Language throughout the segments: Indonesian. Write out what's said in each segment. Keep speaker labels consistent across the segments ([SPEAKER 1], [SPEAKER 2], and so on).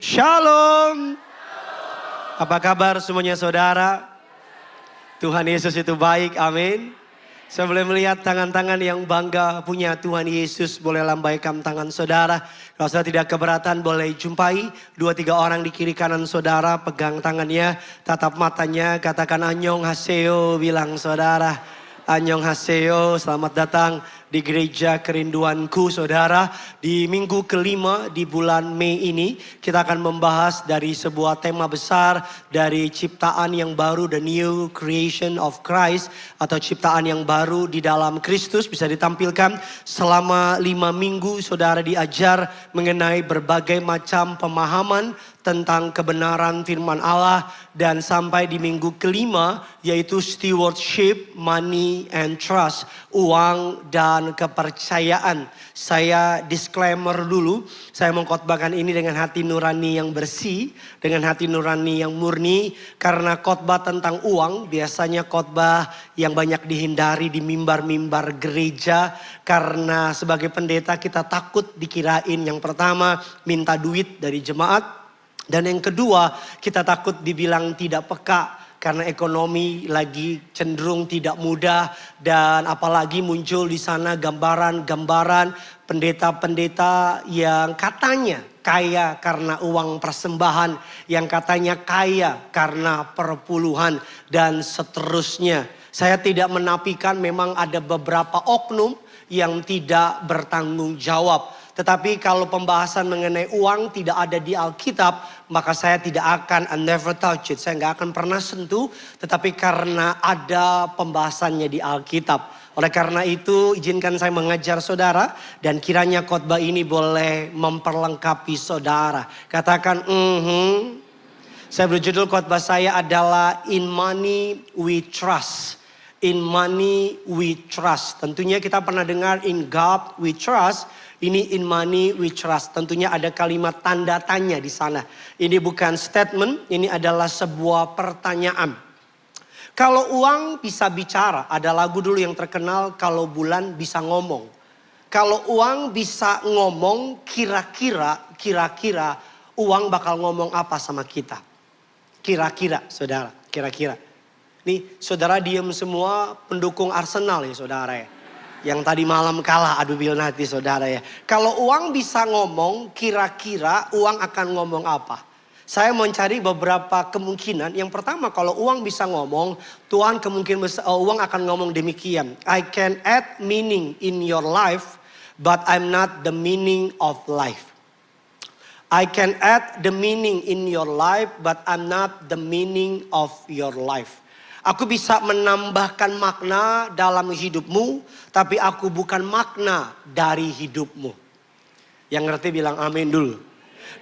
[SPEAKER 1] Shalom. Apa kabar semuanya saudara? Tuhan Yesus itu baik, amin. Saya boleh melihat tangan-tangan yang bangga punya Tuhan Yesus. Boleh lambaikan tangan saudara. Kalau saudara tidak keberatan boleh jumpai 2-3 orang di kiri kanan saudara. Pegang tangannya, tatap matanya, katakan Annyeong Haseyo, bilang saudara. Annyeong Haseyo, selamat datang di gereja kerinduanku saudara. Di minggu kelima di bulan Mei ini kita akan membahas dari sebuah tema besar dari ciptaan yang baru, the new creation of Christ, atau ciptaan yang baru di dalam Kristus. Bisa ditampilkan selama 5 minggu saudara diajar mengenai berbagai macam pemahaman tentang kebenaran firman Allah, dan sampai di minggu kelima yaitu stewardship, money and trust, uang dan kepercayaan. Saya disclaimer dulu, saya mengkhotbahkan ini dengan hati nurani yang bersih, dengan hati nurani yang murni, karena khotbah tentang uang biasanya khotbah yang banyak dihindari di mimbar-mimbar gereja, karena sebagai pendeta kita takut dikirain yang pertama minta duit dari jemaat. Dan yang kedua, kita takut dibilang tidak peka karena ekonomi lagi cenderung tidak mudah. Dan apalagi muncul di sana gambaran-gambaran pendeta-pendeta yang katanya kaya karena uang persembahan, yang katanya kaya karena perpuluhan, dan seterusnya. Saya tidak menafikan memang ada beberapa oknum yang tidak bertanggung jawab. Tetapi kalau pembahasan mengenai uang tidak ada di Alkitab, maka saya tidak akan never touch it. Saya nggak akan pernah sentuh, tetapi karena ada pembahasannya di Alkitab. Oleh karena itu izinkan saya mengajar saudara, dan kiranya khotbah ini boleh memperlengkapi saudara. Katakan Saya berjudul khotbah saya adalah In Money We Trust. In money we trust. Tentunya kita pernah dengar in God we trust. Ini in money we trust. Tentunya ada kalimat tanda tanya di sana. Ini bukan statement, ini adalah sebuah pertanyaan. Kalau uang bisa bicara, ada lagu dulu yang terkenal, kalau bulan bisa ngomong. Kalau uang bisa ngomong, kira-kira uang bakal ngomong apa sama kita? Kira-kira saudara, kira-kira. Nih saudara diam semua, pendukung Arsenal ya saudara ya. Yang tadi malam kalah adu bilnati saudara ya. Kalau uang bisa ngomong, kira-kira uang akan ngomong apa? Saya mencari beberapa kemungkinan. Yang pertama, kalau uang bisa ngomong, Tuhan kemungkinan uang akan ngomong demikian. I can add meaning in your life, but I'm not the meaning of life. I can add the meaning in your life, but I'm not the meaning of your life. Aku bisa menambahkan makna dalam hidupmu, tapi aku bukan makna dari hidupmu. Yang ngerti bilang amin dulu.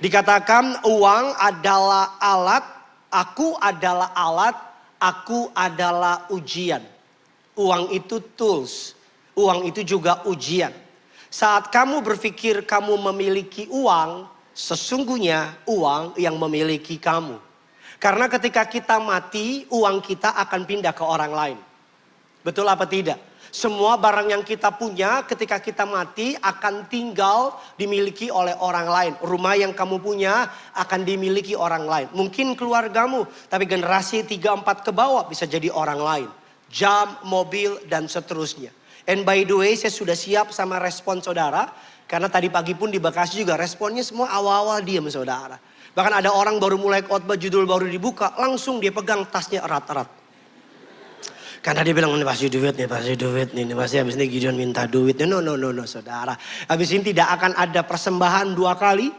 [SPEAKER 1] Dikatakan uang adalah alat, aku adalah alat, aku adalah ujian. Uang itu tools, uang itu juga ujian. Saat kamu berpikir kamu memiliki uang, sesungguhnya uang yang memiliki kamu. Karena ketika kita mati, uang kita akan pindah ke orang lain. Betul apa tidak? Semua barang yang kita punya ketika kita mati akan tinggal dimiliki oleh orang lain. Rumah yang kamu punya akan dimiliki orang lain. Mungkin keluargamu, tapi generasi 3-4 ke bawah bisa jadi orang lain. Jam, mobil, dan seterusnya. And by the way, saya sudah siap sama respon saudara. Karena tadi pagi pun di Bekasi juga responnya semua awal-awal diam saudara. Bahkan ada orang baru mulai khotbah, judul baru dibuka, langsung dia pegang tasnya erat-erat. Karena dia bilang, ini pasti duit nih, pasti habis ini Gideon minta duit. No, saudara. Habis ini tidak akan ada persembahan 2 kali.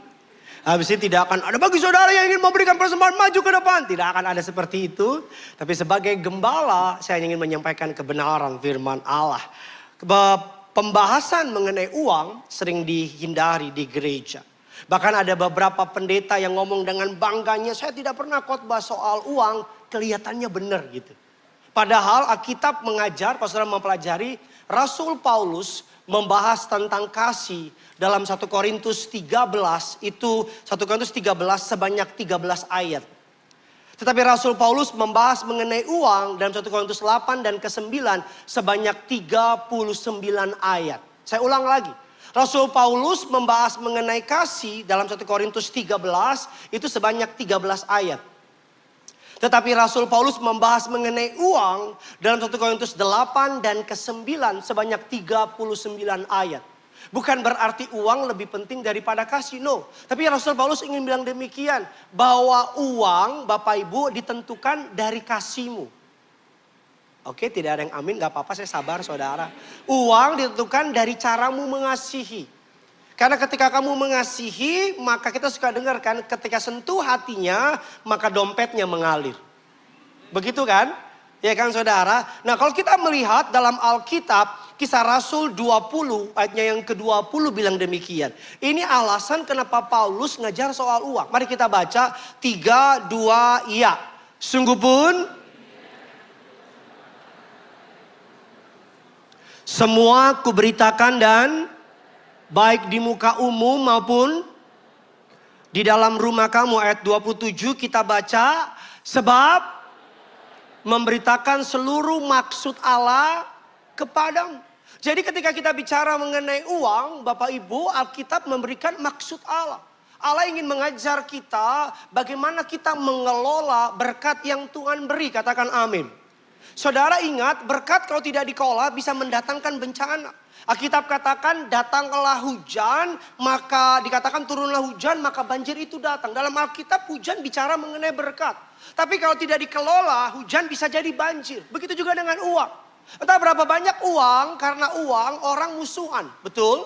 [SPEAKER 1] Habis ini tidak akan ada bagi saudara yang ingin memberikan persembahan maju ke depan. Tidak akan ada seperti itu. Tapi sebagai gembala, saya ingin menyampaikan kebenaran firman Allah. Pembahasan mengenai uang sering dihindari di gereja. Bahkan ada beberapa pendeta yang ngomong dengan bangganya, saya tidak pernah khotbah soal uang, kelihatannya benar gitu. Padahal Alkitab mengajar, kalau saudara mempelajari, Rasul Paulus membahas tentang kasih dalam 1 Korintus 13, itu 1 Korintus 13 sebanyak 13 ayat. Tetapi Rasul Paulus membahas mengenai uang dalam 1 Korintus 8 dan ke-9 sebanyak 39 ayat. Saya ulang lagi. Rasul Paulus membahas mengenai kasih dalam 1 Korintus 13 itu sebanyak 13 ayat. Tetapi Rasul Paulus membahas mengenai uang dalam 1 Korintus 8 dan ke-9 sebanyak 39 ayat. Bukan berarti uang lebih penting daripada kasih, no. Tapi Rasul Paulus ingin bilang demikian, bahwa uang Bapak Ibu ditentukan dari kasihmu. Oke, tidak ada yang amin, gak apa-apa, saya sabar saudara. Uang ditentukan dari caramu mengasihi. Karena ketika kamu mengasihi, maka kita suka dengar kan, ketika sentuh hatinya, maka dompetnya mengalir. Begitu kan? Ya kan saudara? Nah kalau kita melihat dalam Alkitab, Kisah Rasul 20 ayatnya yang ke-20 bilang demikian. Ini alasan kenapa Paulus ngajar soal uang. Mari kita baca 3, 2, iya. Sungguh pun semua kuberitakan dan baik di muka umum maupun di dalam rumah kamu. Ayat 27 kita baca. Sebab memberitakan seluruh maksud Allah kepadamu. Jadi ketika kita bicara mengenai uang, Bapak Ibu, Alkitab memberikan maksud Allah. Allah ingin mengajar kita bagaimana kita mengelola berkat yang Tuhan beri. Katakan amin. Saudara ingat, berkat kalau tidak dikelola bisa mendatangkan bencana. Alkitab katakan datanglah hujan, maka dikatakan turunlah hujan, maka banjir itu datang. Dalam Alkitab hujan bicara mengenai berkat. Tapi kalau tidak dikelola, hujan bisa jadi banjir. Begitu juga dengan uang. Entah berapa banyak uang, karena uang orang musuhan. Betul?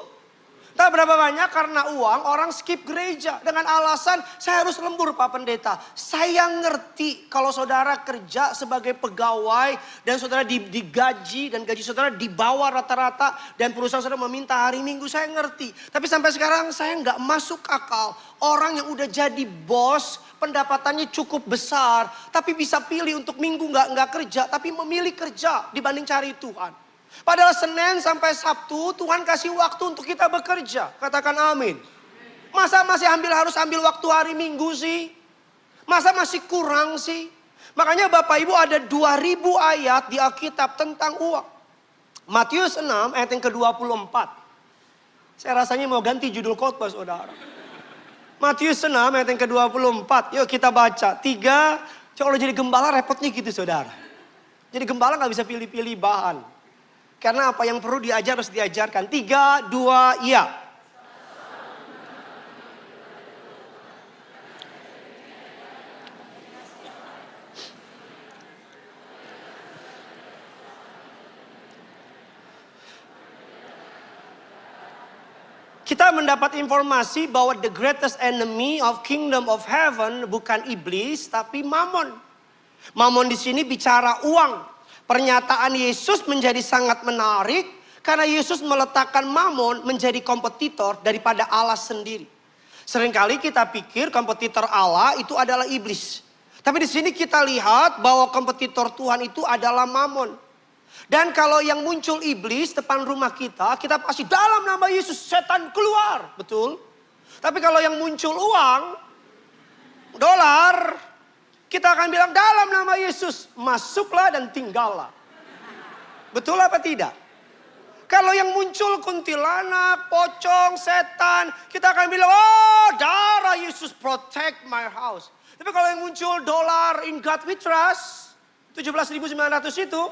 [SPEAKER 1] Entah berapa banyak karena uang orang skip gereja. Dengan alasan saya harus lembur Pak Pendeta. Saya ngerti kalau saudara kerja sebagai pegawai dan saudara digaji dan gaji saudara di bawah rata-rata. Dan perusahaan saudara meminta hari Minggu, saya ngerti. Tapi sampai sekarang saya nggak masuk akal. Orang yang udah jadi bos, pendapatannya cukup besar. Tapi bisa pilih untuk Minggu nggak kerja. Tapi memilih kerja dibanding cari Tuhan. Padahal Senin sampai Sabtu Tuhan kasih waktu untuk kita bekerja. Katakan amin. Masa masih harus ambil waktu hari Minggu sih? Masa masih kurang sih? Makanya Bapak Ibu ada 2000 ayat di Alkitab tentang uang. Matius 6 ayat yang ke-24. Saya rasanya mau ganti judul khotbah saudara. Matius 6 ayat yang ke-24. Yuk kita baca. 3. Kalau jadi gembala repotnya gitu saudara. Jadi gembala gak bisa pilih-pilih bahan. Karena apa yang perlu diajar harus diajarkan. 3, 2, iya. Kita mendapat informasi bahwa the greatest enemy of kingdom of heaven bukan iblis tapi Mammon. Mammon di sini bicara uang. Pernyataan Yesus menjadi sangat menarik karena Yesus meletakkan Mammon menjadi kompetitor daripada Allah sendiri. Seringkali kita pikir kompetitor Allah itu adalah iblis. Tapi di sini kita lihat bahwa kompetitor Tuhan itu adalah Mammon. Dan kalau yang muncul iblis depan rumah kita pasti dalam nama Yesus setan keluar, betul? Tapi kalau yang muncul uang, dolar, kita akan bilang dalam nama Yesus, masuklah dan tinggallah. Betul apa tidak? Kalau yang muncul kuntilanak, pocong, setan, kita akan bilang, oh darah Yesus protect my house. Tapi kalau yang muncul dolar in God we trust, 17.900 itu,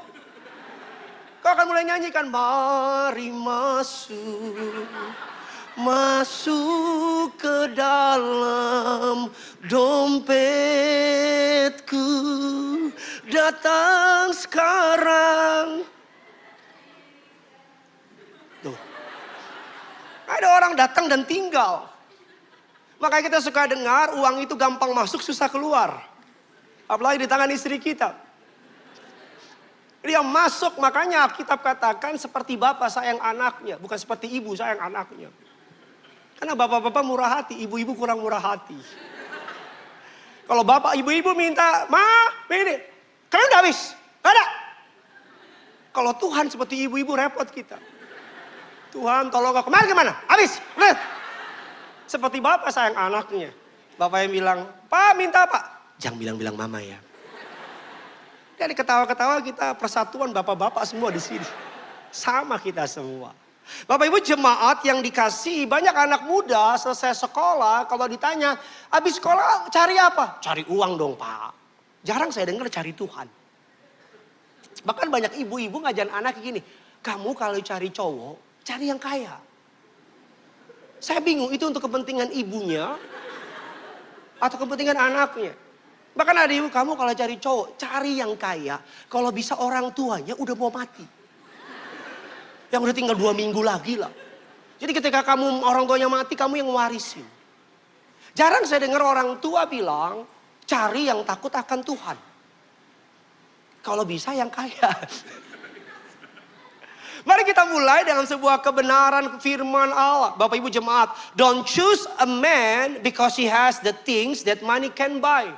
[SPEAKER 1] kau akan mulai nyanyikan, mari masuk. Masuk ke dalam dompetku, datang sekarang. Tuh. Ada orang datang dan tinggal. Makanya kita suka dengar uang itu gampang masuk susah keluar. Apalagi di tangan istri kita. Dia masuk, makanya Alkitab katakan seperti bapak sayang anaknya, bukan seperti ibu sayang anaknya. Karena bapak-bapak murah hati, ibu-ibu kurang murah hati. Kalau bapak ibu-ibu minta, ma, ini, kalian udah habis? Gak ada. Kalau Tuhan seperti ibu-ibu repot kita. Tuhan tolong aku, kemarin gimana? Habis, udah. Seperti bapak sayang anaknya. Bapak yang bilang, pak minta pak. Jangan bilang-bilang mama ya. Dari ketawa-ketawa kita persatuan bapak-bapak semua di sini. Sama kita semua. Bapak Ibu jemaat yang dikasihi, banyak anak muda selesai sekolah kalau ditanya, habis sekolah cari apa? Cari uang dong Pak. Jarang saya dengar cari Tuhan. Bahkan banyak ibu-ibu ngajarin anak gini, kamu kalau cari cowok, cari yang kaya. Saya bingung itu untuk kepentingan ibunya atau kepentingan anaknya. Bahkan ada ibu, kamu kalau cari cowok, cari yang kaya. Kalau bisa orang tuanya udah mau mati. Yang udah tinggal 2 minggu lagi lah. Jadi ketika kamu orang tuanya mati, kamu yang warisin. Jarang saya dengar orang tua bilang, cari yang takut akan Tuhan. Kalau bisa yang kaya. Mari kita mulai dengan sebuah kebenaran firman Allah. Bapak Ibu jemaat, don't choose a man because he has the things that money can buy.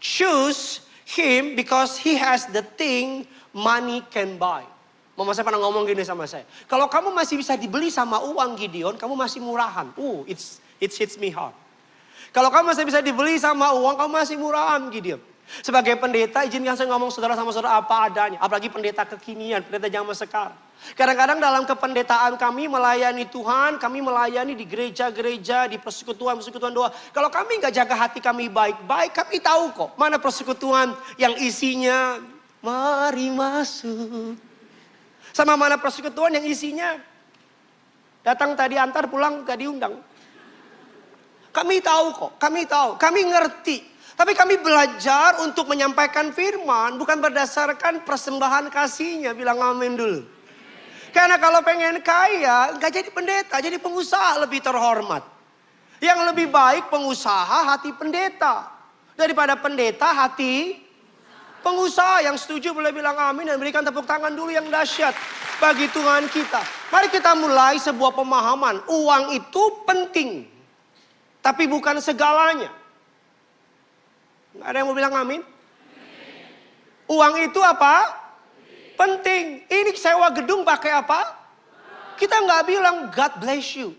[SPEAKER 1] Choose him because he has the thing money can buy. Mama saya pernah ngomong gini sama saya. Kalau kamu masih bisa dibeli sama uang Gideon, kamu masih murahan. It hits me hard. Kalau kamu masih bisa dibeli sama uang, kamu masih murahan Gideon. Sebagai pendeta, izinkan saya ngomong saudara sama saudara apa adanya. Apalagi pendeta kekinian, pendeta zaman sekarang. Kadang-kadang dalam kependetaan kami melayani Tuhan, kami melayani di gereja-gereja, di persekutuan doa. Kalau kami nggak jaga hati kami baik-baik, kami tahu kok mana persekutuan yang isinya mari masuk. Sama mana persekutuan yang isinya datang tadi antar, pulang gak diundang. Kami tahu kok, kami ngerti. Tapi kami belajar untuk menyampaikan firman bukan berdasarkan persembahan kasihnya. Bilang amin dulu. Karena kalau pengen kaya, gak jadi pendeta, jadi pengusaha lebih terhormat. Yang lebih baik pengusaha hati pendeta. Daripada pendeta hati pengusaha. Yang setuju boleh bilang amin dan berikan tepuk tangan dulu yang dahsyat bagi Tuhan kita. Mari kita mulai sebuah pemahaman. Uang itu penting. Tapi bukan segalanya. Nggak ada yang mau bilang amin? Uang itu apa? Penting. Ini sewa gedung pakai apa? Kita nggak bilang God bless you.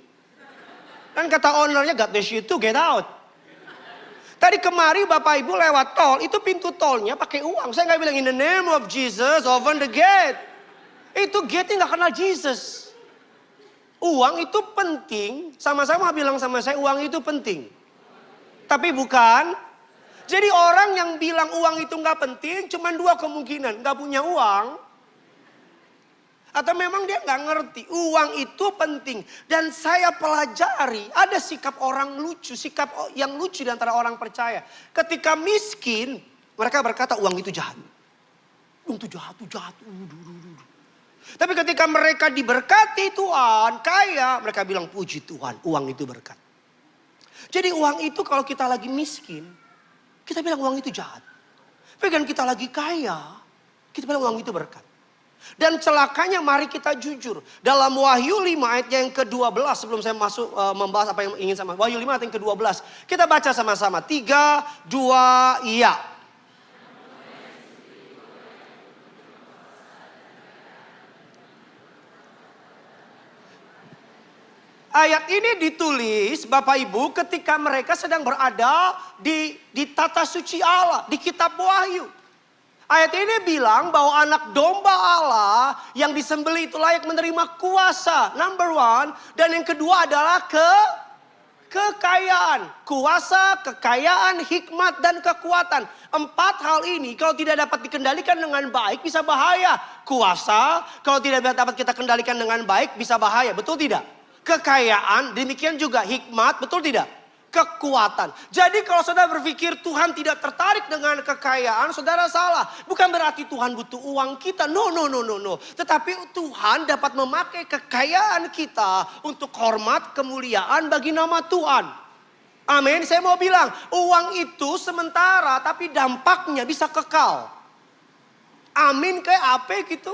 [SPEAKER 1] Dan kata ownernya God bless you too, get out. Tadi kemari Bapak Ibu lewat tol, itu pintu tolnya pakai uang. Saya nggak bilang in the name of Jesus, open the gate. Itu gate-nya nggak kenal Jesus. Uang itu penting, sama-sama bilang sama saya uang itu penting. Tapi bukan. Jadi orang yang bilang uang itu nggak penting, cuma 2 kemungkinan. Nggak punya uang, atau memang dia nggak ngerti. Uang itu penting. Dan saya pelajari, ada sikap orang lucu, sikap yang lucu di antara orang percaya. Ketika miskin, mereka berkata uang itu jahat. Uang itu jahat. Tapi ketika mereka diberkati Tuhan, kaya, mereka bilang puji Tuhan, uang itu berkat. Jadi uang itu kalau kita lagi miskin, kita bilang uang itu jahat. Tapi kan kita lagi kaya, kita bilang uang itu berkat. Dan celakanya mari kita jujur. Dalam Wahyu 5 ayat yang ke-12. Sebelum saya masuk membahas apa yang ingin sama. Wahyu 5 ayat yang ke-12. Kita baca sama-sama. 3, 2, iya. Ayat ini ditulis Bapak Ibu ketika mereka sedang berada di tata suci Allah. Di kitab Wahyu. Ayat ini bilang bahwa anak domba Allah yang disembelih itu layak menerima kuasa. Number 1. Dan yang kedua adalah kekayaan. Kuasa, kekayaan, hikmat, dan kekuatan. 4 hal ini kalau tidak dapat dikendalikan dengan baik bisa bahaya. Kuasa, kalau tidak dapat kita kendalikan dengan baik bisa bahaya. Betul tidak? Kekayaan, demikian juga hikmat, betul tidak? Kekuatan. Jadi kalau saudara berpikir Tuhan tidak tertarik dengan kekayaan, saudara salah. Bukan berarti Tuhan butuh uang kita. No. Tetapi Tuhan dapat memakai kekayaan kita untuk hormat, kemuliaan bagi nama Tuhan. Amin. Saya mau bilang, uang itu sementara tapi dampaknya bisa kekal. Amin kayak apa gitu?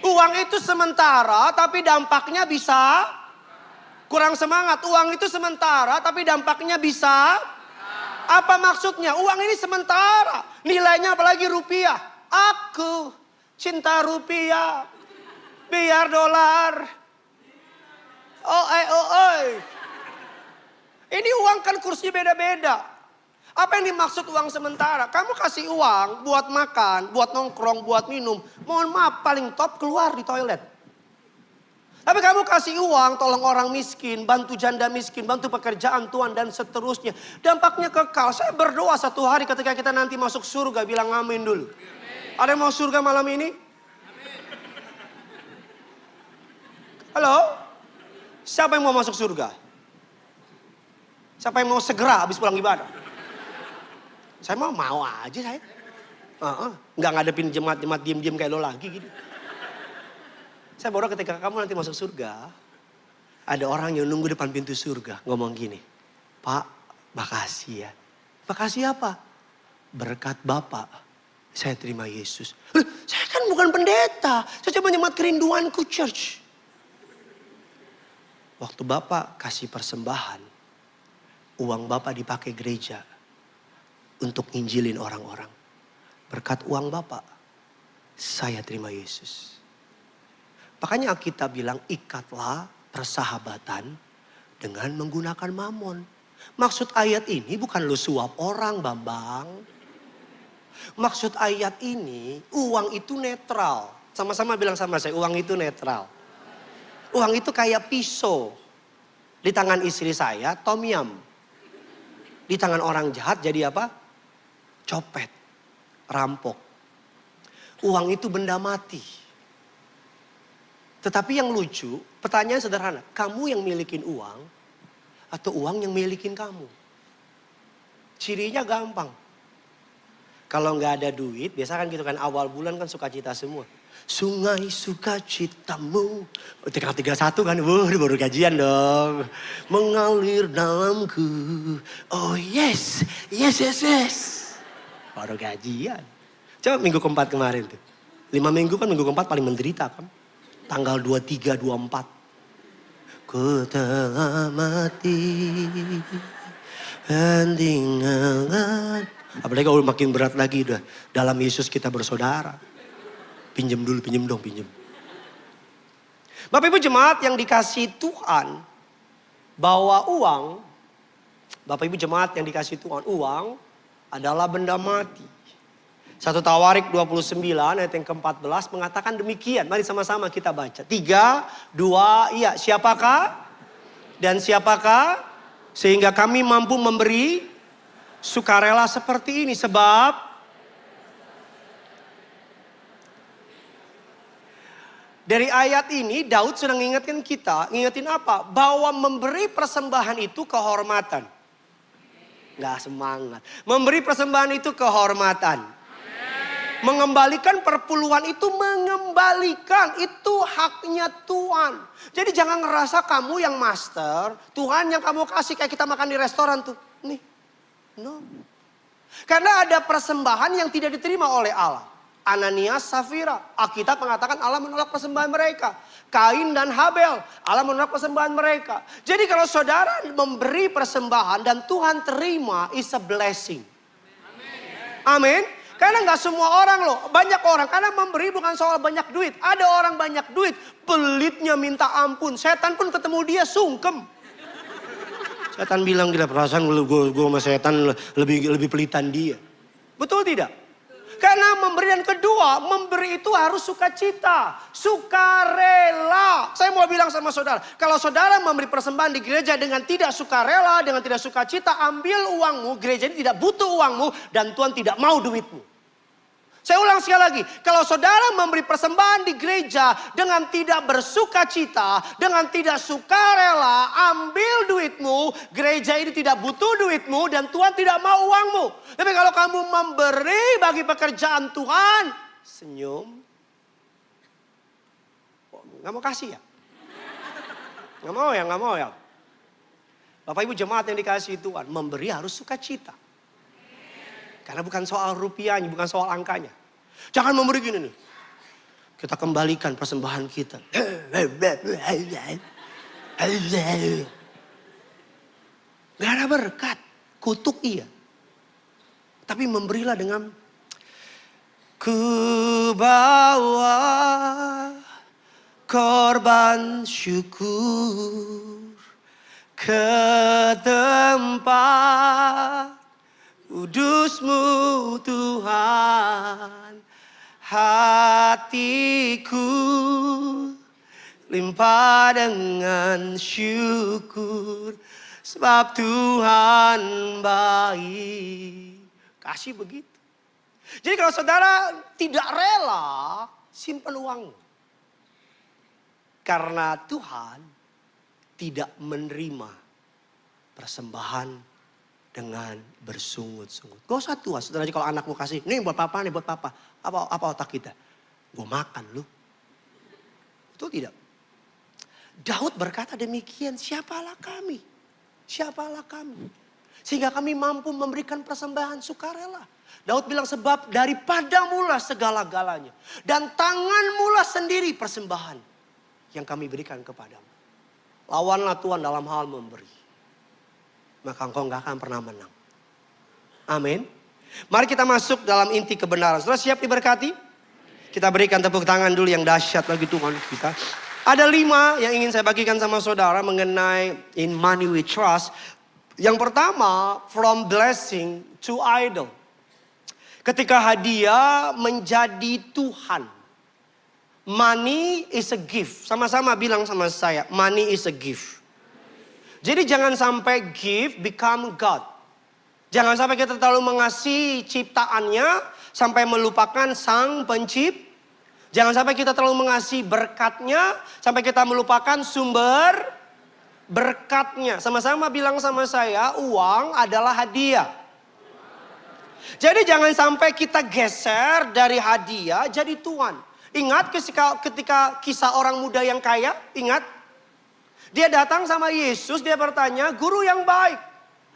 [SPEAKER 1] Uang itu sementara tapi dampaknya bisa kurang semangat. Uang itu sementara tapi dampaknya bisa. Apa maksudnya? Uang ini sementara. Nilainya apalagi rupiah. Aku cinta rupiah. Biar dolar. Ini uang kan kursinya beda-beda. Apa yang dimaksud uang sementara? Kamu kasih uang buat makan, buat nongkrong, buat minum. Mohon maaf paling top keluar di toilet. Tapi kamu kasih uang, tolong orang miskin, bantu janda miskin, bantu pekerjaan Tuhan dan seterusnya. Dampaknya kekal. Saya berdoa satu hari ketika kita nanti masuk surga, bilang amin dulu. Ada yang mau surga malam ini? Halo? Siapa yang mau masuk surga? Siapa yang mau segera habis pulang ibadah? Saya mau aja saya. Nggak ngadepin jemaat-jemaat diem-diem kayak lo lagi gitu. Saya baru ketika kamu nanti masuk surga, ada orang yang nunggu depan pintu surga ngomong gini, Pak, makasih ya. Makasih apa? Berkat Bapak, saya terima Yesus. Saya kan bukan pendeta, saya cuma nyemat kerinduanku church. Waktu Bapak kasih persembahan, uang Bapak dipakai gereja untuk nginjilin orang-orang. Berkat uang Bapak, saya terima Yesus. Makanya Alkitab bilang ikatlah persahabatan dengan menggunakan mamon. Maksud ayat ini bukan lu suap orang Bambang. Maksud ayat ini uang itu netral. Sama-sama bilang sama saya, uang itu netral. Uang itu kayak pisau. Di tangan istri saya tom yum. Di tangan orang jahat jadi apa? Copet, rampok. Uang itu benda mati. Tetapi yang lucu, pertanyaan sederhana. Kamu yang milikin uang atau uang yang milikin kamu? Cirinya gampang. Kalau nggak ada duit, biasa kan gitu kan awal bulan kan sukacita semua. Sungai sukacitamu. TK 31 kan, baru gajian dong. Mengalir dalamku. Oh yes. Baru gajian. Coba minggu keempat kemarin tuh. 5 minggu kan minggu keempat paling menderita kan. Tanggal 23, 24. Ku telah mati. Tinggalkan. Apalagi kalau makin berat lagi udah. Dalam Yesus kita bersaudara. Pinjem dulu, pinjem dong, pinjem. Bapak Ibu jemaat yang dikasih Tuhan. Bawa uang. Bapak Ibu jemaat yang dikasih Tuhan. Uang adalah benda mati. 1 Tawarik 29 ayat yang ke-14 mengatakan demikian. Mari sama-sama kita baca. 3, 2, iya. Siapakah? Dan siapakah? Sehingga kami mampu memberi sukarela seperti ini. Sebab dari ayat ini Daud sedang mengingatkan kita. Ngingetin apa? Bahwa memberi persembahan itu kehormatan. Nggak semangat. Memberi persembahan itu kehormatan. Mengembalikan perpuluhan itu mengembalikan. Itu haknya Tuhan. Jadi jangan ngerasa kamu yang master. Tuhan yang kamu kasih kayak kita makan di restoran tuh. Nih. No. Karena ada persembahan yang tidak diterima oleh Allah. Ananias, Safira. Alkitab mengatakan Allah menolak persembahan mereka. Kain dan Habel. Allah menolak persembahan mereka. Jadi kalau saudara memberi persembahan dan Tuhan terima is a blessing. Amin. Karena nggak semua orang loh, banyak orang. Karena memberi bukan soal banyak duit. Ada orang banyak duit, pelitnya minta ampun. Setan pun ketemu dia sungkem. Setan bilang gila perasaan gue sama setan lebih pelitan dia. Betul tidak? Karena memberi dan kedua, memberi itu harus sukacita, sukarela. Saya mau bilang sama saudara, kalau saudara memberi persembahan di gereja dengan tidak sukarela, dengan tidak sukacita, ambil uangmu, gereja ini tidak butuh uangmu dan Tuhan tidak mau duitmu. Saya ulang sekali lagi, kalau saudara memberi persembahan di gereja dengan tidak bersukacita, dengan tidak sukarela, ambil duitmu, gereja ini tidak butuh duitmu dan Tuhan tidak mau uangmu. Tapi kalau kamu memberi bagi pekerjaan Tuhan, senyum. Oh, nggak mau kasih ya? Nggak mau ya. Bapak Ibu jemaat yang dikasih Tuhan, memberi harus sukacita. Karena bukan soal rupiahnya, bukan soal angkanya. Jangan memberi gini nih. Kita kembalikan persembahan kita. Gak ada berkat. Kutuk iya. Tapi memberilah dengan ku bawa korban syukur ke tempat kudus-Mu Tuhan, hatiku limpah dengan syukur. Sebab Tuhan baik. Kasih begitu. Jadi kalau saudara tidak rela, simpan uang. Karena Tuhan tidak menerima persembahan dengan bersungut-sungut. Gak usah tua, saudara, kalau anakmu kasih, nih buat papa, nih buat papa. Apa otak kita? Gue makan lu. Betul tidak? Daud berkata demikian, siapalah kami? Siapalah kami? Sehingga kami mampu memberikan persembahan sukarela. Daud bilang sebab daripadamulah segala-galanya. Dan tanganmulah sendiri persembahan yang kami berikan kepadamu. Lawanlah Tuhan dalam hal memberi. Maka engkau gak akan pernah menang. Amin. Mari kita masuk dalam inti kebenaran. Saudara siap diberkati? Kita berikan tepuk tangan dulu yang dahsyat bagi Tuhan kita. Ada 5 yang ingin saya bagikan sama saudara mengenai in money we trust. Yang pertama, from blessing to idol. Ketika hadiah menjadi Tuhan. Money is a gift. Sama-sama bilang sama saya, money is a gift. Jadi jangan sampai gift become God. Jangan sampai kita terlalu mengasihi ciptaannya sampai melupakan sang pencipta. Jangan sampai kita terlalu mengasihi berkatnya sampai kita melupakan sumber berkatnya. Sama-sama bilang sama saya, uang adalah hadiah. Jadi jangan sampai kita geser dari hadiah jadi Tuhan. Ingat ketika kisah orang muda yang kaya, ingat? Dia datang sama Yesus, dia bertanya, guru yang baik,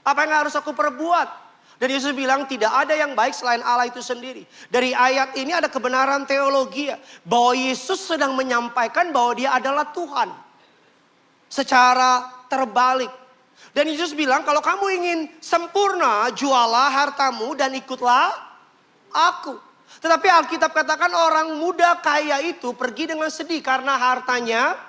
[SPEAKER 1] apa yang harus aku perbuat? Dan Yesus bilang tidak ada yang baik selain Allah itu sendiri. Dari ayat ini ada kebenaran teologi bahwa Yesus sedang menyampaikan bahwa dia adalah Tuhan. Secara terbalik. Dan Yesus bilang kalau kamu ingin sempurna, jualah hartamu dan ikutlah aku. Tetapi Alkitab katakan orang muda kaya itu pergi dengan sedih karena hartanya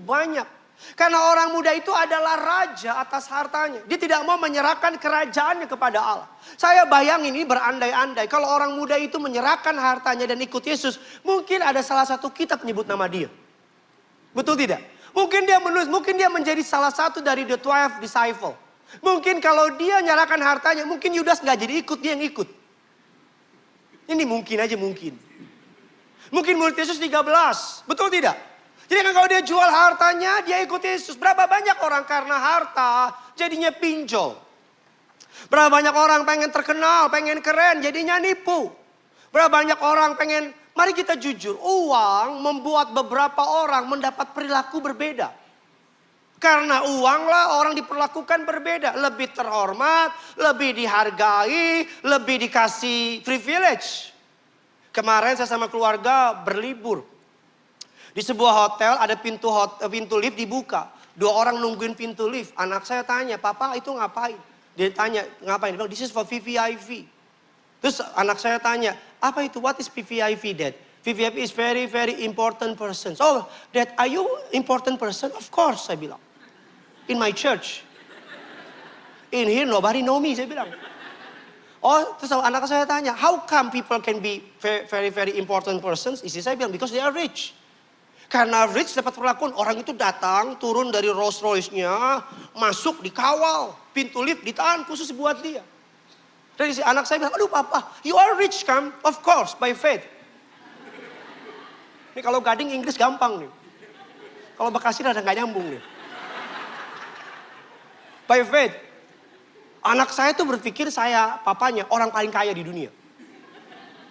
[SPEAKER 1] banyak. Karena orang muda itu adalah raja atas hartanya. Dia tidak mau menyerahkan kerajaannya kepada Allah. Saya bayangin ini berandai-andai. Kalau orang muda itu menyerahkan hartanya dan ikut Yesus. Mungkin ada salah satu kitab menyebut nama dia. Betul tidak? Mungkin dia menulis, mungkin dia menjadi salah satu dari the 12 disciple. Mungkin kalau dia menyerahkan hartanya, mungkin Yudas gak jadi ikut, dia yang ikut. Ini mungkin aja mungkin. Mungkin murid Yesus 13. Betul tidak? Jadi kan kalau dia jual hartanya, dia ikut Yesus. Berapa banyak orang karena harta jadinya pinjol. Berapa banyak orang pengen terkenal, pengen keren, jadinya nipu. Berapa banyak orang pengen, mari kita jujur. Uang membuat beberapa orang mendapat perilaku berbeda. Karena uanglah orang diperlakukan berbeda. Lebih terhormat, lebih dihargai, lebih dikasih privilege. Kemarin saya sama keluarga berlibur. Di sebuah hotel ada pintu lift dibuka. 2 orang nungguin pintu lift. Anak saya tanya, papa itu ngapain? Dia tanya, ngapain? Dia bilang, this is for VVIP. Terus anak saya tanya, apa itu? What is VVIP, Dad? VVIP is very, very important person. Oh, Dad, are you important person? Of course, saya bilang. In my church. In here nobody know me, saya bilang. Oh, terus anak saya tanya, how come people can be very, very important persons? Istri saya bilang, because they are rich. Karena rich dapat perlakuan, orang itu datang, turun dari Rolls Royce-nya, masuk dikawal, pintu lift ditahan khusus buat dia. Dan anak saya bilang, aduh papa, you are rich kan? Of course, by faith. Ini kalau Gading Inggris gampang nih. Kalau Bekasi rada gak nyambung nih. By faith. Anak saya tuh berpikir saya, papanya, orang paling kaya di dunia.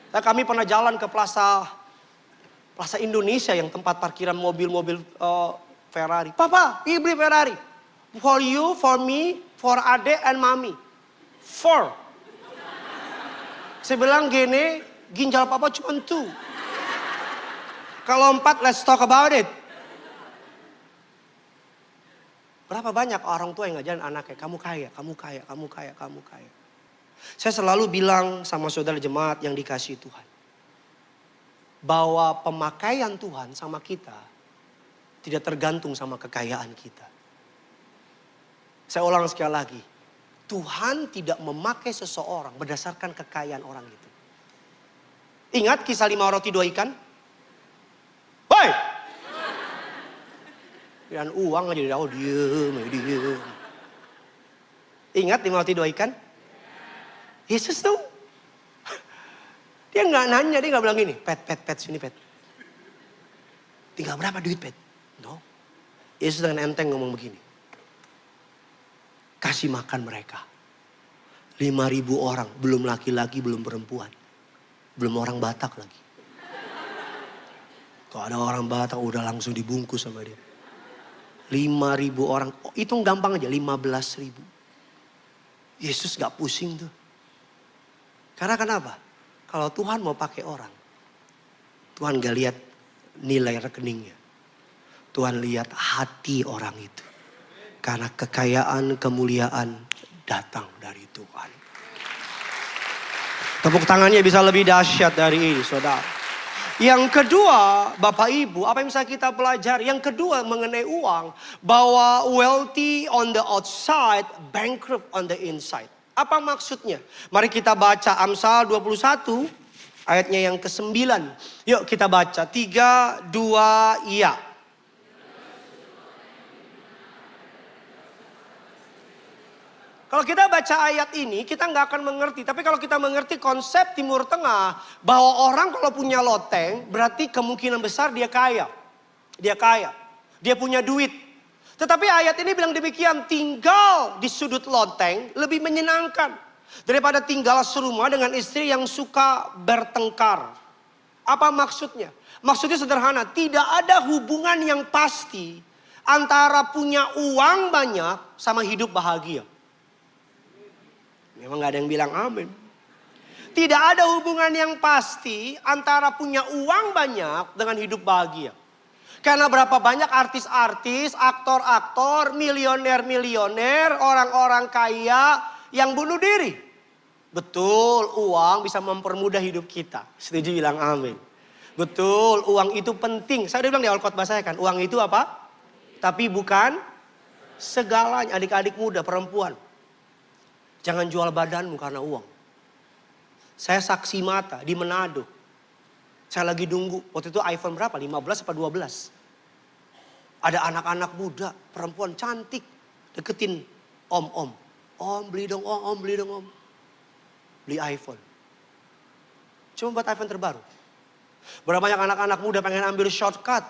[SPEAKER 1] Nah, kami pernah jalan ke Plaza Indonesia yang tempat parkiran mobil-mobil Ferrari. Papa, beli Ferrari. For you, for me, for Ade and Mami. 4. Saya bilang gini, ginjal papa cuma 2. Kalau 4, let's talk about it. Berapa banyak orang tua yang ngajarin anaknya, kamu kaya, kamu kaya, kamu kaya, kamu kaya. Saya selalu bilang sama saudara jemaat yang dikasihi Tuhan. Bahwa pemakaian Tuhan sama kita tidak tergantung sama kekayaan kita. Saya ulang sekali lagi. Tuhan tidak memakai seseorang berdasarkan kekayaan orang itu. Ingat kisah 5 roti 2 ikan? Hoi! Dan uang aja, oh diem. Ingat di Mati 2 ikan? Yesus tuh, dia nggak nanya, dia nggak bilang gini, pet, sini pet. Tinggal berapa duit pet? No. Yesus dengan enteng ngomong begini. Kasih makan mereka. 5.000 orang, belum laki-laki, belum perempuan. Belum orang Batak lagi. Kalau ada orang Batak udah langsung dibungkus sama dia. 5.000 orang, oh, hitung gampang aja, 15.000. Yesus gak pusing tuh. Karena kenapa? Kalau Tuhan mau pakai orang, Tuhan gak lihat nilai rekeningnya. Tuhan lihat hati orang itu. Karena kekayaan, kemuliaan datang dari Tuhan. Tepuk tangannya bisa lebih dahsyat dari ini, saudara. Yang kedua, Bapak Ibu, apa yang bisa kita pelajari? Yang kedua mengenai uang, bahwa wealthy on the outside, bankrupt on the inside. Apa maksudnya? Mari kita baca Amsal 21, ayatnya yang ke-9. Yuk kita baca, 3, 2, iya. Kalau kita baca ayat ini, kita nggak akan mengerti. Tapi kalau kita mengerti konsep Timur Tengah, bahwa orang kalau punya loteng, berarti kemungkinan besar dia kaya. Dia kaya. Dia punya duit. Tetapi ayat ini bilang demikian, tinggal di sudut loteng lebih menyenangkan daripada tinggal serumah dengan istri yang suka bertengkar. Apa maksudnya? Maksudnya sederhana, tidak ada hubungan yang pasti antara punya uang banyak sama hidup bahagia. Memang gak ada yang bilang amin. Tidak ada hubungan yang pasti antara punya uang banyak dengan hidup bahagia. Karena berapa banyak artis-artis, aktor-aktor, milioner-milioner, orang-orang kaya yang bunuh diri. Betul, uang bisa mempermudah hidup kita. Setuju bilang amin. Betul, uang itu penting. Saya udah bilang di awal khotbah saya kan, uang itu apa? Tapi bukan segalanya. Adik-adik muda, perempuan. Jangan jual badanmu karena uang. Saya saksi mata di Manado. Saya lagi nunggu. Waktu itu iPhone berapa? 15 apa 12? Ada anak-anak muda, perempuan cantik. Deketin om. Om beli dong om, beli dong om. Beli iPhone. Cuma buat iPhone terbaru. Berapa banyak anak-anak muda pengen ambil shortcut.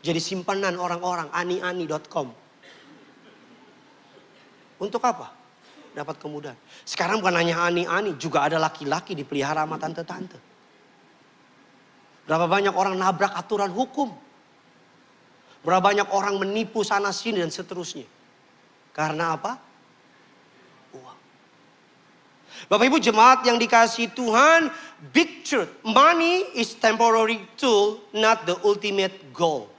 [SPEAKER 1] Jadi simpanan orang-orang, ani.com. Untuk apa? Dapat kemudahan. Sekarang bukan hanya ani-ani, juga ada laki-laki dipelihara sama tante-tante. Berapa banyak orang nabrak aturan hukum. Berapa banyak orang menipu sana sini dan seterusnya. Karena apa? Uang. Bapak Ibu jemaat yang dikasihi Tuhan, big truth, money is temporary tool, not the ultimate goal.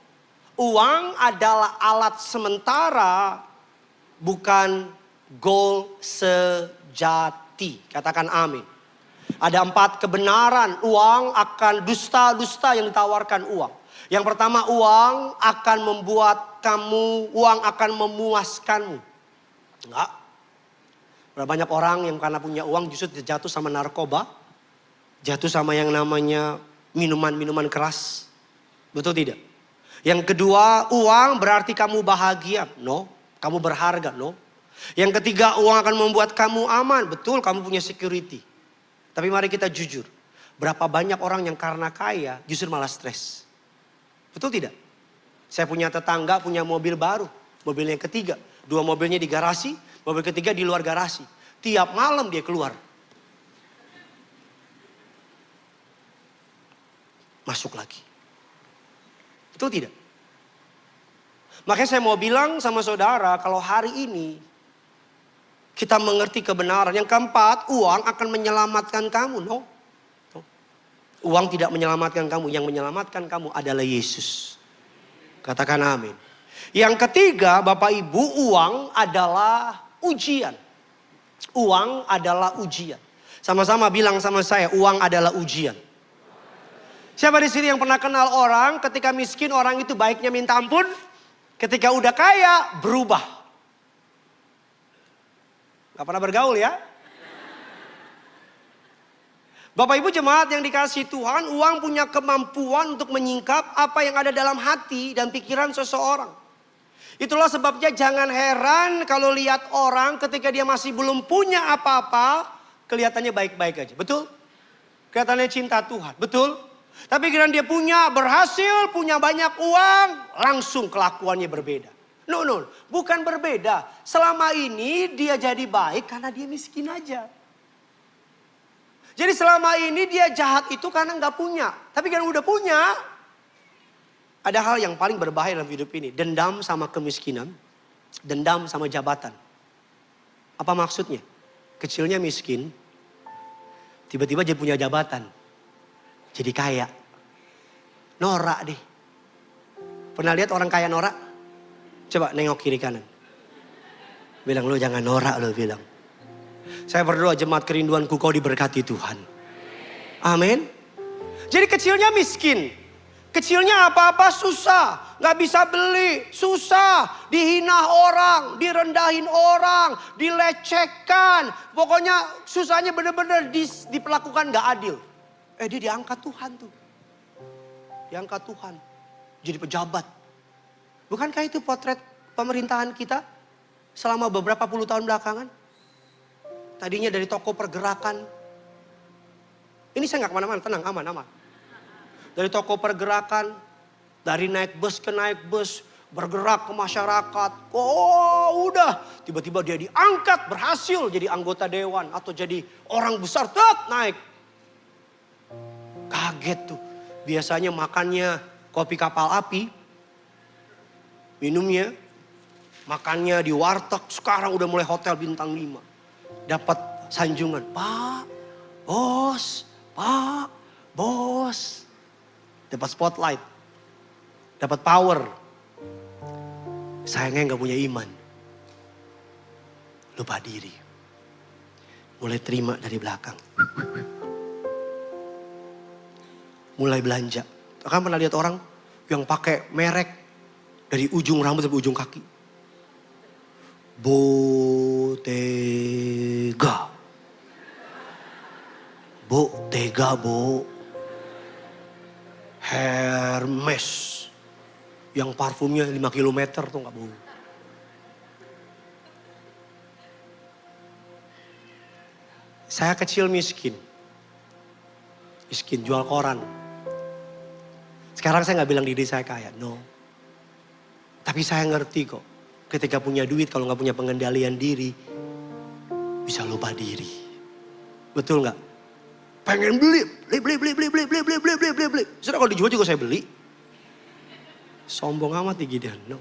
[SPEAKER 1] Uang adalah alat sementara, bukan goal sejati. Katakan amin. Ada 4 kebenaran uang akan dusta-dusta yang ditawarkan uang. Yang pertama, uang akan membuat uang akan memuaskanmu. Enggak. Berapa banyak orang yang karena punya uang justru jatuh sama narkoba. Jatuh sama yang namanya minuman-minuman keras. Betul tidak? Yang kedua, uang berarti kamu bahagia. No. Kamu berharga. No. Yang ketiga, uang akan membuat kamu aman. Betul, kamu punya security. Tapi mari kita jujur. Berapa banyak orang yang karena kaya justru malah stres. Betul tidak? Saya punya tetangga punya mobil baru. Mobilnya yang ketiga. 2 mobilnya di garasi. Mobil ketiga di luar garasi. Tiap malam dia keluar. Masuk lagi. Betul tidak? Makanya saya mau bilang sama saudara, kalau hari ini kita mengerti kebenaran. Yang keempat, uang akan menyelamatkan kamu. No. Uang tidak menyelamatkan kamu. Yang menyelamatkan kamu adalah Yesus. Katakan amin. Yang ketiga, Bapak Ibu, uang adalah ujian. Uang adalah ujian. Sama-sama bilang sama saya, uang adalah ujian. Siapa di sini yang pernah kenal orang, ketika miskin orang itu baiknya minta ampun. Ketika udah kaya, berubah. Gak pernah bergaul ya. Bapak Ibu jemaat yang dikasihi Tuhan, uang punya kemampuan untuk menyingkap apa yang ada dalam hati dan pikiran seseorang. Itulah sebabnya jangan heran kalau lihat orang ketika dia masih belum punya apa-apa, kelihatannya baik-baik aja. Betul? Kelihatannya cinta Tuhan. Betul? Tapi ketika dia punya, berhasil, punya banyak uang, langsung kelakuannya berbeda. No, bukan berbeda. Selama ini dia jadi baik karena dia miskin aja. Jadi selama ini dia jahat itu karena nggak punya. Tapi kalau udah punya, ada hal yang paling berbahaya dalam hidup ini. Dendam sama kemiskinan, dendam sama jabatan. Apa maksudnya? Kecilnya miskin, tiba-tiba dia punya jabatan. Jadi kaya. Norak deh. Pernah lihat orang kaya norak? Coba nengok kiri kanan. Bilang, lu jangan norak lu bilang. Saya berdoa jemaat kerinduanku kau diberkati Tuhan. Amin. Jadi kecilnya miskin. Kecilnya apa-apa susah. Gak bisa beli. Susah. Dihina orang. Direndahin orang. Dilecehkan. Pokoknya susahnya benar-benar diperlakukan gak adil. Dia diangkat Tuhan tuh. Diangkat Tuhan. Jadi pejabat. Bukankah itu potret pemerintahan kita selama beberapa puluh tahun belakangan? Tadinya dari toko pergerakan. Ini saya gak kemana-mana, tenang, aman. Dari toko pergerakan, dari naik bus ke naik bus, bergerak ke masyarakat. Oh udah, tiba-tiba dia diangkat, berhasil jadi anggota dewan. Atau jadi orang besar, naik. Kaget tuh, biasanya makannya kopi kapal api. Minumnya, makannya di warteg, sekarang udah mulai hotel bintang 5. Dapat sanjungan, Pak, bos. Dapat spotlight, dapat power. Sayangnya gak punya iman. Lupa diri. Mulai terima dari belakang. Mulai belanja. Kan pernah lihat orang yang pakai merek dari ujung rambut sampai ujung kaki. Bottega. Hermes. Yang parfumnya 5 kilometer tuh gak bohong. Saya kecil miskin. Miskin jual koran. Sekarang saya gak bilang diri saya kaya, no. Tapi saya ngerti kok. Ketika punya duit, kalau gak punya pengendalian diri, bisa lupa diri. Betul gak? Pengen beli. Sudah kalau dijual juga saya beli. Sombong amat nih Gideon, no.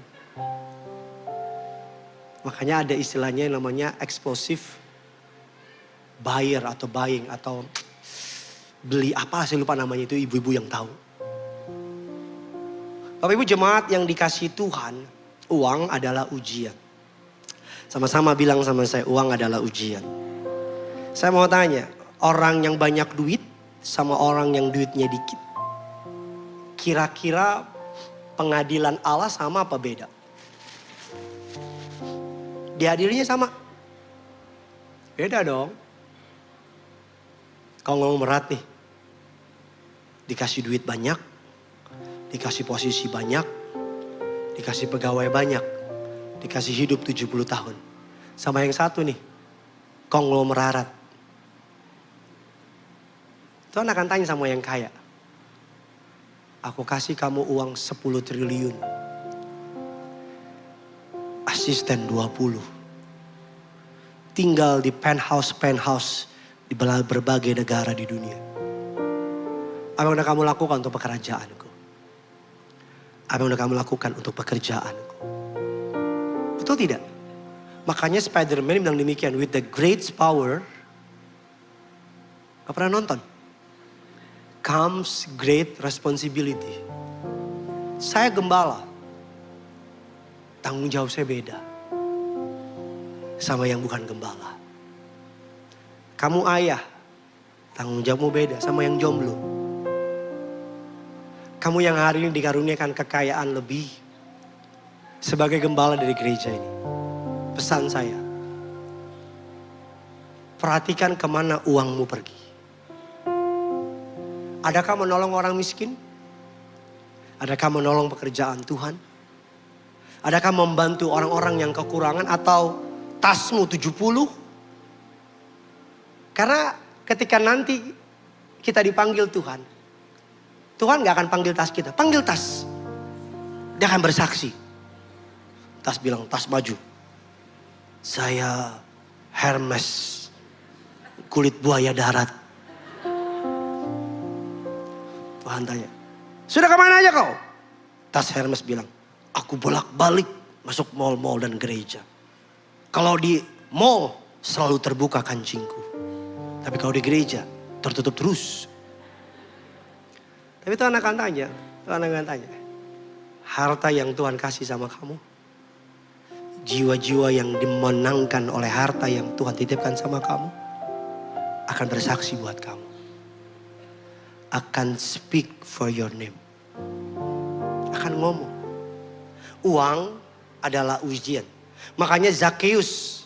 [SPEAKER 1] Makanya ada istilahnya yang namanya explosive buyer atau buying atau beli apa saya lupa namanya, itu ibu-ibu yang tahu. Bapak Ibu jemaat yang dikasihi Tuhan, uang adalah ujian. Sama-sama bilang sama saya, uang adalah ujian. Saya mau tanya, orang yang banyak duit sama orang yang duitnya dikit, kira-kira pengadilan Allah sama apa beda? Diadilinya sama? Beda dong. Kalau ngomong berat nih, dikasih duit banyak, dikasih posisi banyak, dikasih pegawai banyak, dikasih hidup 70 tahun. Sama yang satu nih, konglomerarat. Tuhan akan tanya sama yang kaya. Aku kasih kamu uang 10 triliun. Asisten 20. Tinggal di penthouse di berbagai negara di dunia. Apa yang udah kamu lakukan untuk pekerjaanku? Apa yang udah kamu lakukan untuk pekerjaanku? Betul tidak? Makanya Spider-Man bilang demikian. With the great power. Gak pernah nonton? Comes great responsibility. Saya gembala. Tanggung jawab saya beda. Sama yang bukan gembala. Kamu ayah. Tanggung jawabmu beda sama yang jomblo. Kamu yang hari ini dikaruniakan kekayaan lebih. Sebagai gembala dari gereja ini. Pesan saya. Perhatikan kemana uangmu pergi. Adakah menolong orang miskin? Adakah menolong pekerjaan Tuhan? Adakah membantu orang-orang yang kekurangan atau tasmu 70? Karena ketika nanti kita dipanggil Tuhan, Tuhan gak akan panggil tas kita, panggil tas. Dia akan bersaksi. Tas bilang, tas maju. Saya Hermes, kulit buaya darat. Tuhan tanya, sudah kemana aja kau? Tas Hermes bilang, aku bolak-balik masuk mall-mall dan gereja. Kalau di mall selalu terbuka kancingku. Tapi kalau di gereja tertutup terus. Tapi Tuhan akan tanya, harta yang Tuhan kasih sama kamu, jiwa-jiwa yang dimenangkan oleh harta yang Tuhan titipkan sama kamu, akan bersaksi buat kamu. Akan speak for your name. Akan ngomong. Uang adalah ujian. Makanya Zakheus,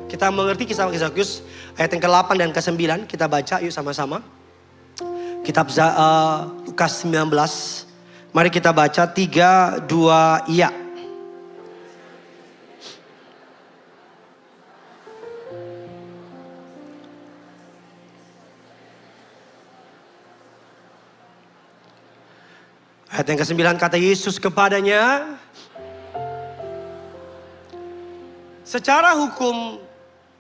[SPEAKER 1] kita mengerti kisah Zakheus ayat yang ke-8 dan ke-9, kita baca yuk sama-sama. Kitab Lukas 19. Mari kita baca 3, 2, iya. Ayat yang ke-9 kata Yesus kepadanya, secara hukum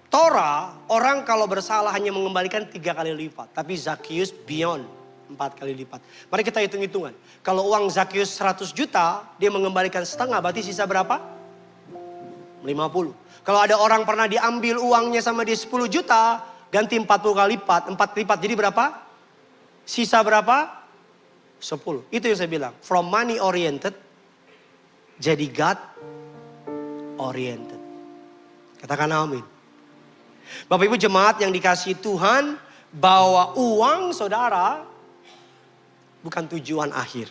[SPEAKER 1] Torah, orang kalau bersalah hanya mengembalikan 3 kali lipat. Tapi Zakheus beyond 4 kali lipat. Mari kita hitung-hitungan. Kalau uang Zakheus 100 juta, dia mengembalikan setengah, berarti sisa berapa? 50. Kalau ada orang pernah diambil uangnya sama dia 10 juta, ganti 40 kali lipat, 4 lipat, jadi berapa? Sisa berapa? 10. Itu yang saya bilang. From money oriented, jadi God oriented. Katakan amin. Bapak Ibu jemaat yang dikasihi Tuhan, bahwa uang saudara bukan tujuan akhir.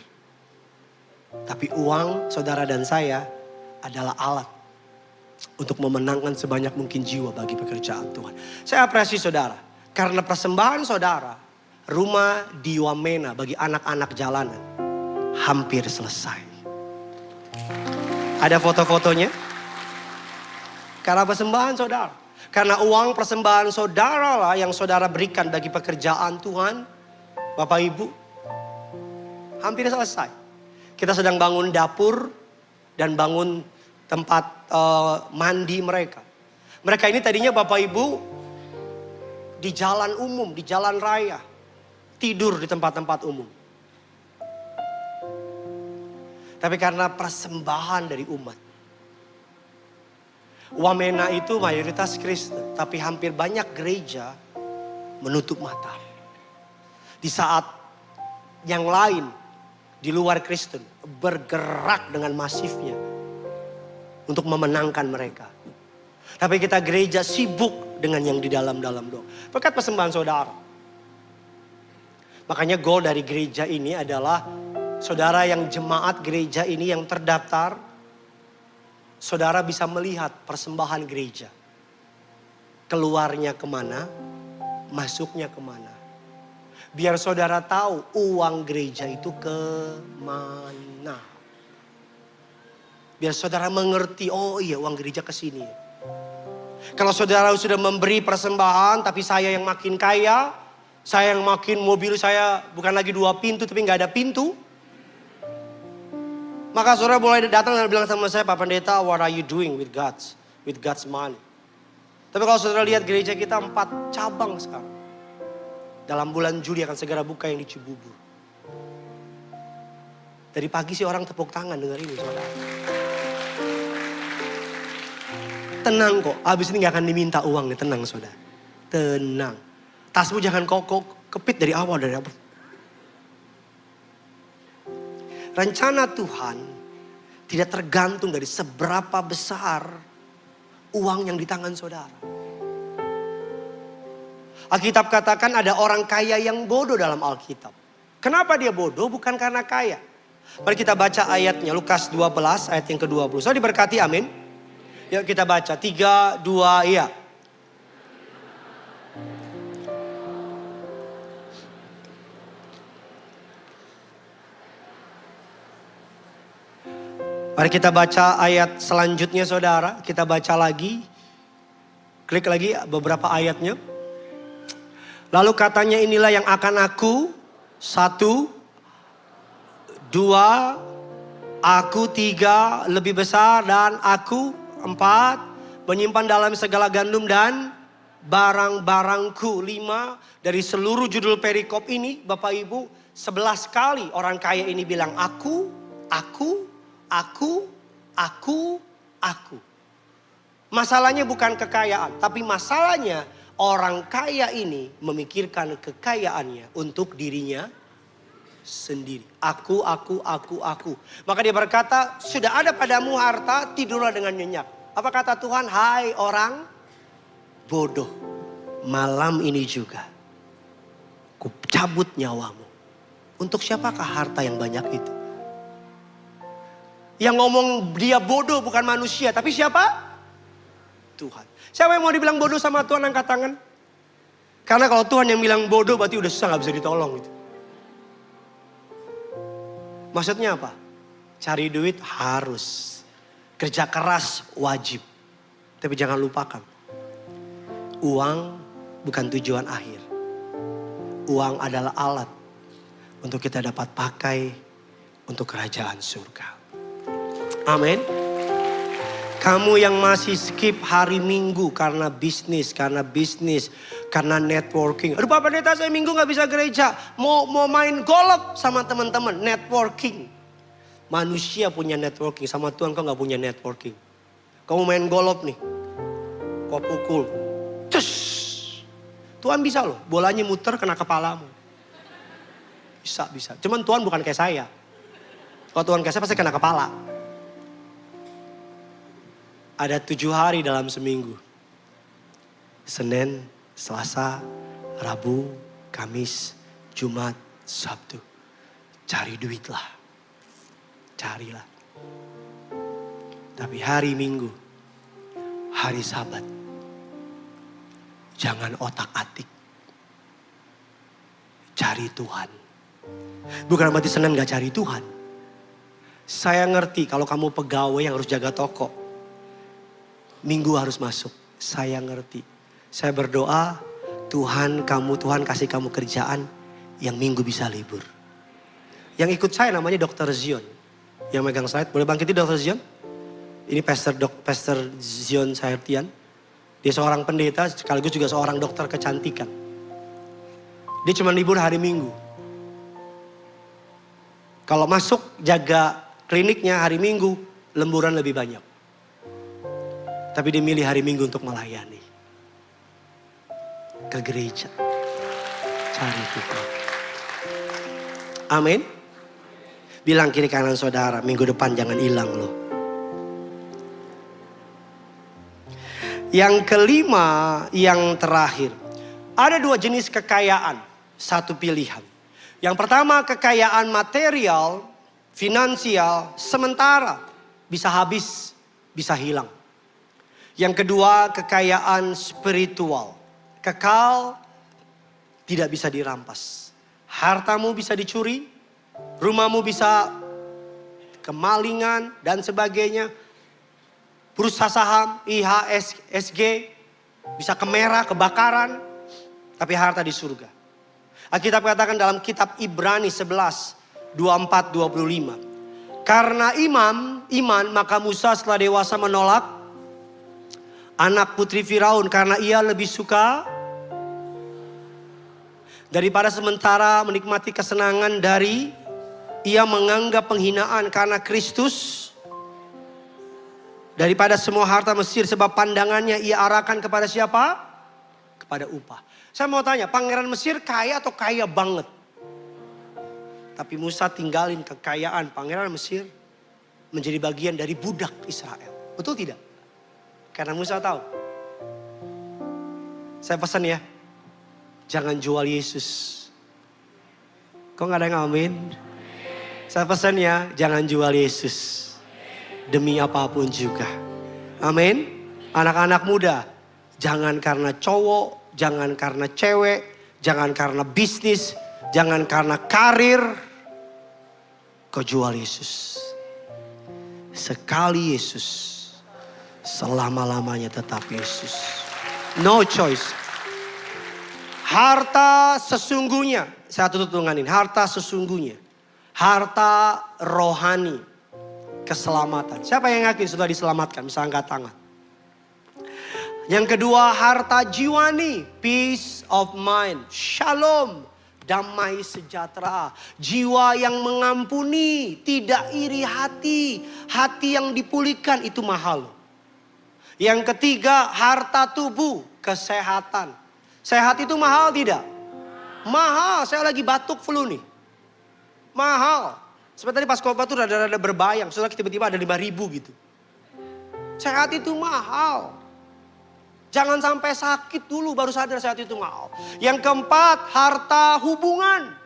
[SPEAKER 1] Tapi uang saudara dan saya adalah alat untuk memenangkan sebanyak mungkin jiwa bagi pekerjaan Tuhan. Saya apresiasi saudara, karena persembahan saudara, rumah di Wamena bagi anak-anak jalanan hampir selesai. Ada foto-fotonya? Karena persembahan saudara. Karena uang persembahan saudara lah yang saudara berikan bagi pekerjaan Tuhan. Bapak Ibu, hampir selesai. Kita sedang bangun dapur dan bangun tempat mandi mereka. Mereka ini tadinya Bapak Ibu di jalan umum, di jalan raya. Tidur di tempat-tempat umum. Tapi karena persembahan dari umat. Wamena itu mayoritas Kristen. Tapi hampir banyak gereja menutup mata. Di saat yang lain di luar Kristen bergerak dengan masifnya untuk memenangkan mereka. Tapi kita gereja sibuk dengan yang di dalam-dalam doang. Berkat persembahan saudara. Makanya goal dari gereja ini adalah saudara yang jemaat gereja ini yang terdaftar, saudara bisa melihat persembahan gereja. Keluarnya kemana, masuknya kemana. Biar saudara tahu uang gereja itu kemana. Biar saudara mengerti, oh iya uang gereja ke sini. Kalau saudara sudah memberi persembahan tapi saya yang makin kaya, saya yang makin mobil saya bukan lagi 2 pintu tapi gak ada pintu. Maka saudara boleh datang dan bilang sama saya, Pak Pendeta, what are you doing with God's money? Tapi kalau saudara lihat gereja kita 4 cabang sekarang. Dalam bulan Juli akan segera buka yang di Cibubur. Dari pagi sih orang tepuk tangan dengar ini saudara. Tenang kok, habis ini gak akan diminta uang nih, tenang saudara. Tenang. Tasmu jangan kok kepit dari awal. Rencana Tuhan tidak tergantung dari seberapa besar uang yang di tangan saudara. Alkitab katakan ada orang kaya yang bodoh dalam Alkitab. Kenapa dia bodoh? Bukan karena kaya. Mari kita baca ayatnya, Lukas 12 ayat yang ke-20. So diberkati, amin. Yuk kita baca, 3, 2, iya. Mari kita baca ayat selanjutnya saudara. Kita baca lagi. Klik lagi beberapa ayatnya. Lalu katanya inilah yang akan aku. 1, 2, aku 3 lebih besar dan aku 4 menyimpan dalam segala gandum dan barang-barangku. 5 dari seluruh judul perikop ini Bapak Ibu 11 kali orang kaya ini bilang aku. Masalahnya bukan kekayaan, tapi masalahnya orang kaya ini memikirkan kekayaannya untuk dirinya sendiri. Aku. Maka dia berkata, sudah ada padamu harta, tidurlah dengan nyenyak. Apa kata Tuhan? Hai orang bodoh, malam ini juga ku cabut nyawamu. Untuk siapakah harta yang banyak itu? Yang ngomong dia bodoh bukan manusia, tapi siapa? Tuhan. Siapa yang mau dibilang bodoh sama Tuhan, angkat tangan. Karena kalau Tuhan yang bilang bodoh berarti udah susah, gak bisa ditolong gitu. Maksudnya apa? Cari duit harus. Kerja keras wajib. Tapi jangan lupakan. Uang bukan tujuan akhir. Uang adalah alat untuk kita dapat pakai untuk kerajaan surga. Amin. Kamu yang masih skip hari Minggu karena bisnis, karena networking. Aduh Pak Pendeta, saya Minggu gak bisa gereja. Mau main golf sama teman-teman, networking. Manusia punya networking, sama Tuhan kau gak punya networking. Kamu main golf nih, kau pukul. Cus. Tuhan bisa loh, bolanya muter kena kepalamu. Bisa. Cuman Tuhan bukan kayak saya. Kalau Tuhan kayak saya pasti kena kepala. Ada 7 hari dalam seminggu. Senin, Selasa, Rabu, Kamis, Jumat, Sabtu. Cari duitlah. Carilah. Tapi hari Minggu, hari Sabat. Jangan otak-atik. Cari Tuhan. Bukan berarti Senin gak cari Tuhan. Saya ngerti kalau kamu pegawai yang harus jaga toko. Minggu harus masuk. Saya ngerti. Saya berdoa, Tuhan kasih kamu kerjaan yang Minggu bisa libur. Yang ikut saya namanya Dr. Zion. Yang megang slide, boleh bangkitin Dr. Zion? Ini Pastor Zion Sahertian. Dia seorang pendeta sekaligus juga seorang dokter kecantikan. Dia cuma libur hari Minggu. Kalau masuk jaga kliniknya hari Minggu, lemburan lebih banyak. Tapi dia milih hari Minggu untuk melayani. Ke gereja. Cari Tuhan. Amin. Bilang kiri kanan saudara, minggu depan jangan hilang loh. Yang kelima, yang terakhir. Ada 2 jenis kekayaan, 1 pilihan. Yang pertama kekayaan material, finansial, sementara. Bisa habis, bisa hilang. Yang kedua kekayaan spiritual. Kekal, tidak bisa dirampas. Hartamu bisa dicuri, rumahmu bisa kemalingan dan sebagainya. Bursa saham, IHSG, bisa kemerah, kebakaran. Tapi harta di surga. Alkitab katakan dalam kitab Ibrani 11, 24-25. Karena iman maka Musa setelah dewasa menolak anak putri Firaun karena ia lebih suka daripada sementara menikmati kesenangan dari ia menganggap penghinaan karena Kristus daripada semua harta Mesir sebab pandangannya ia arahkan kepada siapa? Kepada upah. Saya mau tanya, pangeran Mesir kaya atau kaya banget? Tapi Musa tinggalin kekayaan pangeran Mesir menjadi bagian dari budak Israel. Betul tidak? Karena Musa tahu. Saya pesan ya. Jangan jual Yesus. Kok gak ada yang amin? Saya pesan ya. Jangan jual Yesus. Demi apapun juga. Amin. Anak-anak muda. Jangan karena cowok. Jangan karena cewek. Jangan karena bisnis. Jangan karena karir. Kau jual Yesus. sekali Yesus, selama-lamanya tetap Yesus. No choice. Harta sesungguhnya, saya tutup dengan ini, harta sesungguhnya, harta rohani, keselamatan. Siapa yang yakin sudah diselamatkan? Bisa angkat tangan. Yang kedua, harta jiwani, peace of mind, shalom, damai sejahtera. Jiwa yang mengampuni, tidak iri hati, hati yang dipulihkan, itu mahal. Yang ketiga, harta tubuh, kesehatan. Sehat itu mahal tidak? Mahal, saya lagi batuk flu nih. Mahal. Seperti tadi pas khotbah tuh rada-rada berbayang. Soalnya tiba-tiba ada 5.000 gitu. Sehat itu mahal. Jangan sampai sakit dulu baru sadar sehat itu mahal. Yang keempat, harta hubungan.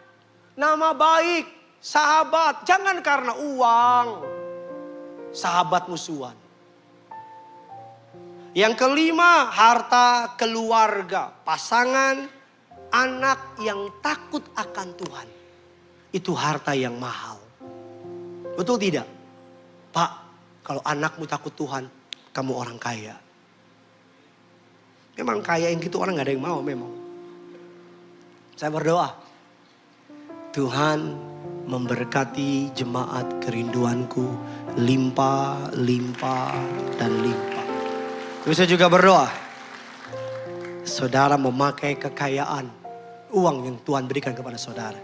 [SPEAKER 1] Nama baik, sahabat. Jangan karena uang. Sahabat musuhan. Yang kelima, harta keluarga. Pasangan, anak yang takut akan Tuhan. Itu harta yang mahal. Betul tidak? Pak, kalau anakmu takut Tuhan, kamu orang kaya. Memang kaya yang gitu orang gak ada yang mau memang. Saya berdoa. Tuhan memberkati jemaat kerinduanku. Limpah, limpah, dan limpah. Bisa juga berdoa. Saudara memakai kekayaan, uang yang Tuhan berikan kepada saudara.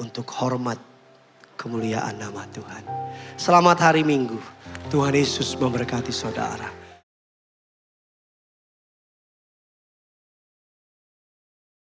[SPEAKER 1] Untuk hormat kemuliaan nama Tuhan. Selamat hari Minggu. Tuhan Yesus memberkati saudara.